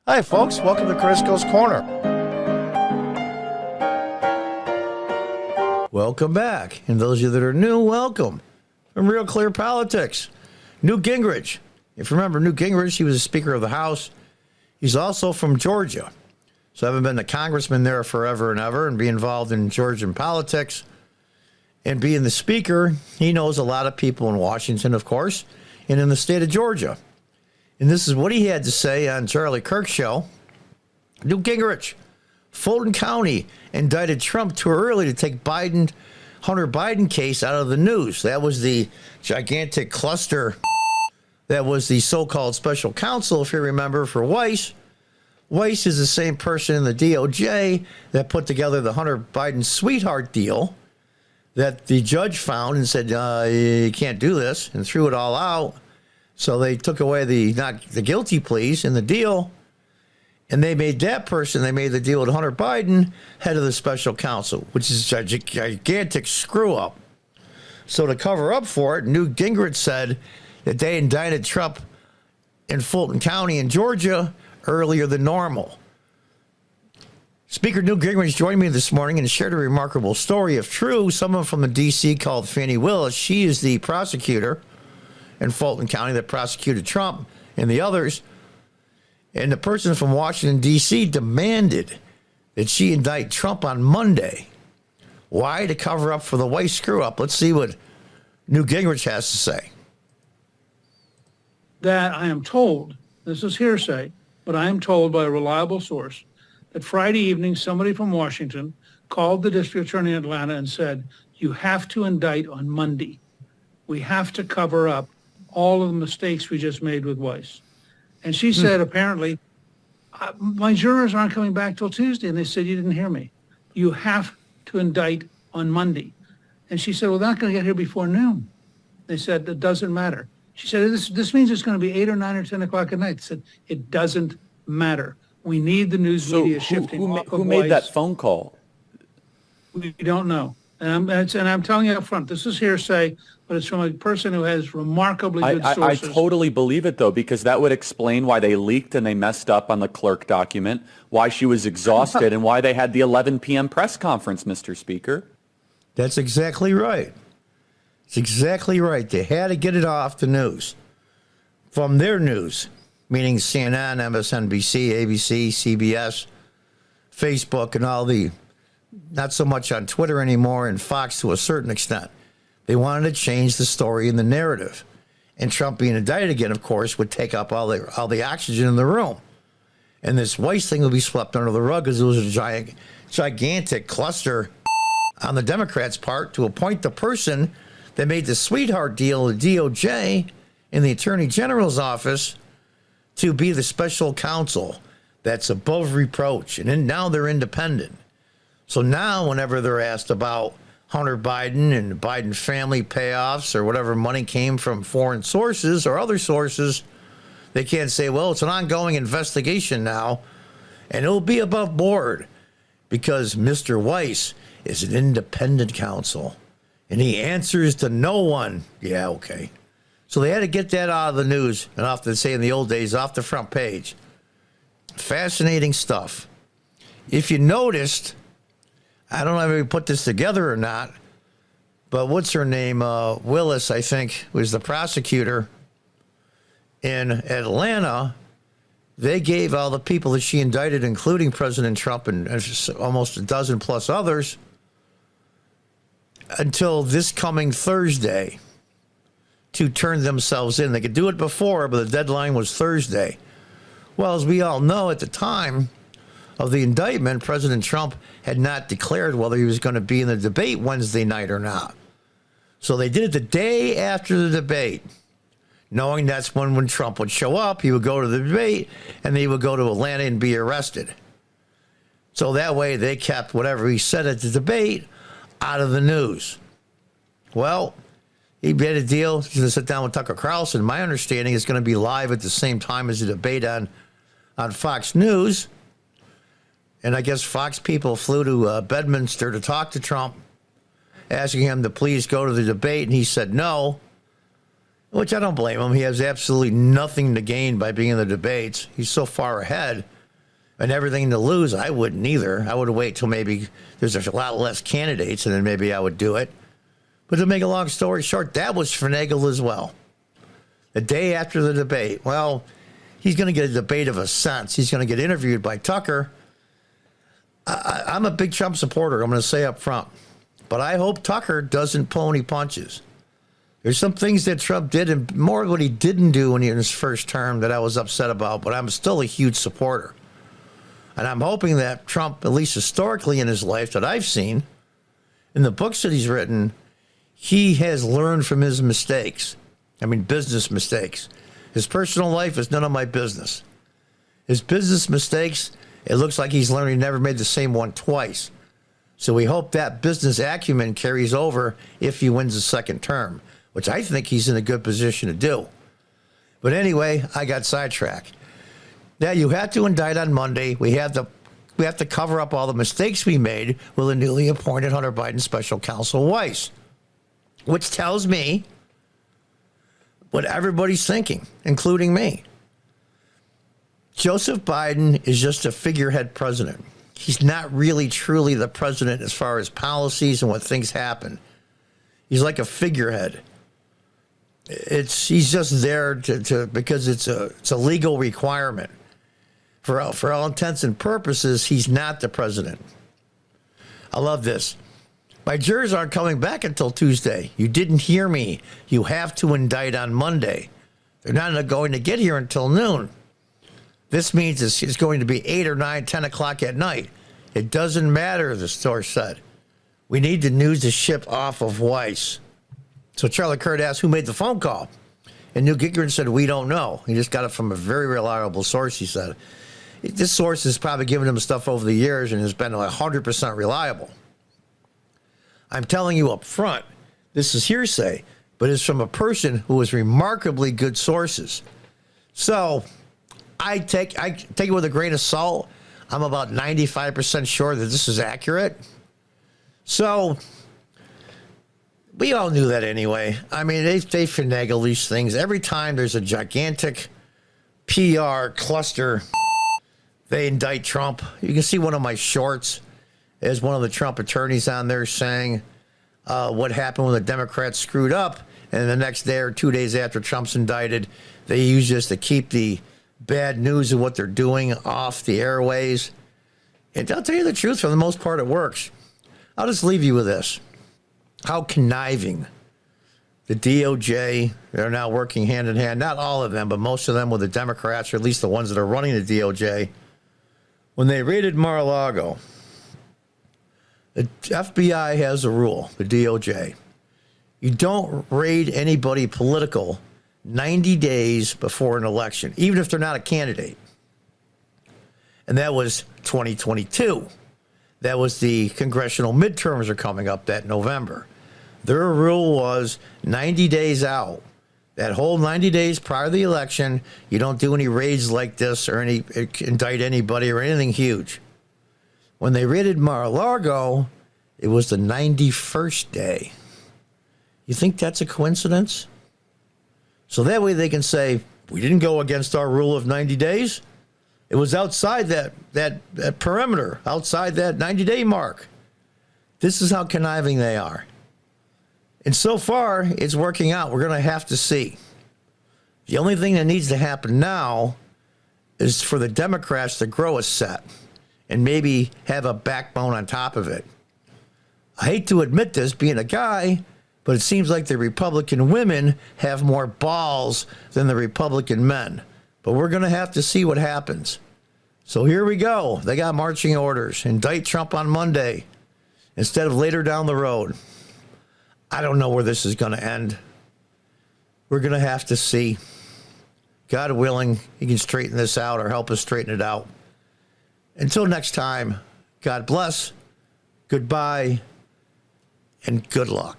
Hi, folks. Welcome to Crisco's Corner. Welcome back. And those of you that are new, welcome. From Real Clear Politics, Newt Gingrich. If you remember Newt Gingrich, he was a Speaker of the House. He's also from Georgia. So having been a congressman there forever and ever and be involved in Georgian politics and being the Speaker, he knows a lot of people in Washington, of course, and in the state of Georgia. And this is what he had to say on Charlie Kirk's show. Newt Gingrich, Fulton County indicted Trump too early to take Hunter Biden case out of the news. That was the gigantic cluster that was the so-called special counsel, if you remember, for Weiss. Weiss is the same person in the DOJ that put together the Hunter Biden sweetheart deal that the judge found and said, you can't do this, and threw it all out. So they took away the guilty pleas in the deal, and they made the deal with Hunter Biden, head of the special counsel, which is a gigantic screw-up. So to cover up for it, Newt Gingrich said that they indicted Trump in Fulton County in Georgia earlier than normal. Speaker Newt Gingrich joined me this morning and shared a remarkable story. If true, someone from the D.C. called Fannie Willis. She is the prosecutor in Fulton County that prosecuted Trump and the others. And the person from Washington, D.C. demanded that she indict Trump on Monday. Why? To cover up for the Weiss screw-up. Let's see what Newt Gingrich has to say. That I am told, this is hearsay, but I am told by a reliable source, that Friday evening somebody from Washington called the district attorney in Atlanta and said, you have to indict on Monday. We have to cover up all of the mistakes we just made with Weiss. And she said, apparently, my jurors aren't coming back till Tuesday. And they said, you didn't hear me. You have to indict on Monday. And she said, well, they're not going to get here before noon. They said, it doesn't matter. She said, this means it's going to be 8 or 9 or 10 o'clock at night. They said, it doesn't matter. We need the news media shifting off of Weiss. Who made that phone call? We don't know. And I'm telling you up front, this is hearsay, but it's from a person who has remarkably good sources. I totally believe it, though, because that would explain why they leaked and they messed up on the clerk document, why she was exhausted, and why they had the 11 p.m. press conference, Mr. Speaker. That's exactly right. It's exactly right. They had to get it off the news from their news, meaning CNN, MSNBC, ABC, CBS, Facebook, and all the, not so much on Twitter anymore, and Fox to a certain extent. They wanted to change the story and the narrative. And Trump being indicted again, of course, would take up all the oxygen in the room. And this Weiss thing would be swept under the rug because it was a gigantic cluster on the Democrats' part to appoint the person that made the sweetheart deal, the DOJ, in the Attorney General's office to be the special counsel that's above reproach. And then now they're independent. So now whenever they're asked about Hunter Biden and the Biden family payoffs or whatever money came from foreign sources or other sources, they can't say, well, it's an ongoing investigation now, and it'll be above board because Mr. Weiss is an independent counsel, and he answers to no one. Yeah, okay. So they had to get that out of the news and off the, say in the old days, off the front page. Fascinating stuff. If you noticed, I don't know if we put this together or not, but what's her name? Willis, I think, was the prosecutor in Atlanta. They gave all the people that she indicted, including President Trump and almost a dozen plus others, until this coming Thursday to turn themselves in. They could do it before, but the deadline was Thursday. Well, as we all know, at the time of the indictment, President Trump had not declared whether he was going to be in the debate Wednesday night or not. So they did it the day after the debate, knowing that's when Trump would show up, he would go to the debate, and then he would go to Atlanta and be arrested. So that way they kept whatever he said at the debate out of the news. Well, he made a deal. He's going to sit down with Tucker Carlson. My understanding is going to be live at the same time as the debate on Fox News. And I guess Fox people flew to Bedminster to talk to Trump, asking him to please go to the debate, and he said no, which I don't blame him. He has absolutely nothing to gain by being in the debates. He's so far ahead. and everything to lose, I wouldn't either. I would wait till maybe there's a lot less candidates, and then maybe I would do it. But to make a long story short, that was finagled as well. The day after the debate, well, he's going to get a debate of a sense. He's going to get interviewed by Tucker. I'm a big Trump supporter, I'm going to say up front. But I hope Tucker doesn't pull any punches. There's some things that Trump did, and more of what he didn't do in his first term that I was upset about, but I'm still a huge supporter. And I'm hoping that Trump, at least historically in his life that I've seen, in the books that he's written, he has learned from his mistakes. I mean, business mistakes. His personal life is none of my business. His business mistakes, it looks like he's learned he never made the same one twice. So we hope that business acumen carries over if he wins the second term, which I think he's in a good position to do. But anyway, I got sidetracked. Now, you have to indict on Monday. We have to cover up all the mistakes we made with the newly appointed Hunter Biden special counsel Weiss, which tells me what everybody's thinking, including me. Joseph Biden is just a figurehead president. He's not really truly the president as far as policies and what things happen. He's like a figurehead. He's just there to because it's a legal requirement. For all intents and purposes, he's not the president. I love this. My jurors aren't coming back until Tuesday. You didn't hear me. You have to indict on Monday. They're not going to get here until noon. This means it's going to be 8 or 9, 10 o'clock at night. It doesn't matter, the source said. We need the news to ship off of Weiss. So Charlie Kirk asked who made the phone call. And Newt Gingrich said, we don't know. He just got it from a very reliable source, he said. This source has probably given him stuff over the years and has been 100% reliable. I'm telling you up front, this is hearsay, but it's from a person who has remarkably good sources. So I take it with a grain of salt. I'm about 95% sure that this is accurate. So we all knew that anyway. I mean, they finagle these things. Every time there's a gigantic PR cluster, they indict Trump. You can see one of my shorts as one of the Trump attorneys on there saying what happened when the Democrats screwed up. And the next day or 2 days after Trump's indicted, they use this to keep the bad news of what they're doing off the airways. And I'll tell you the truth, for the most part, it works. I'll just leave you with this. How conniving the DOJ, they're now working hand in hand, not all of them, but most of them with the Democrats, or at least the ones that are running the DOJ. When they raided Mar-a-Lago, the FBI has a rule, the DOJ. You don't raid anybody political 90 days before an election, even if they're not a candidate. And that was 2022. That was the congressional midterms are coming up that November. Their rule was 90 days out. That whole 90 days prior to the election, you don't do any raids like this or indict anybody or anything huge. When they raided Mar-a-Lago, it was the 91st day. You think that's a coincidence? So that way they can say, we didn't go against our rule of 90 days. It was outside that perimeter, outside that 90-day mark. This is how conniving they are. And so far, it's working out. We're going to have to see. The only thing that needs to happen now is for the Democrats to grow a set and maybe have a backbone on top of it. I hate to admit this, being a guy, but it seems like the Republican women have more balls than the Republican men. But we're going to have to see what happens. So here we go. They got marching orders. Indict Trump on Monday instead of later down the road. I don't know where this is going to end. We're going to have to see. God willing, he can straighten this out or help us straighten it out. Until next time, God bless, goodbye, and good luck.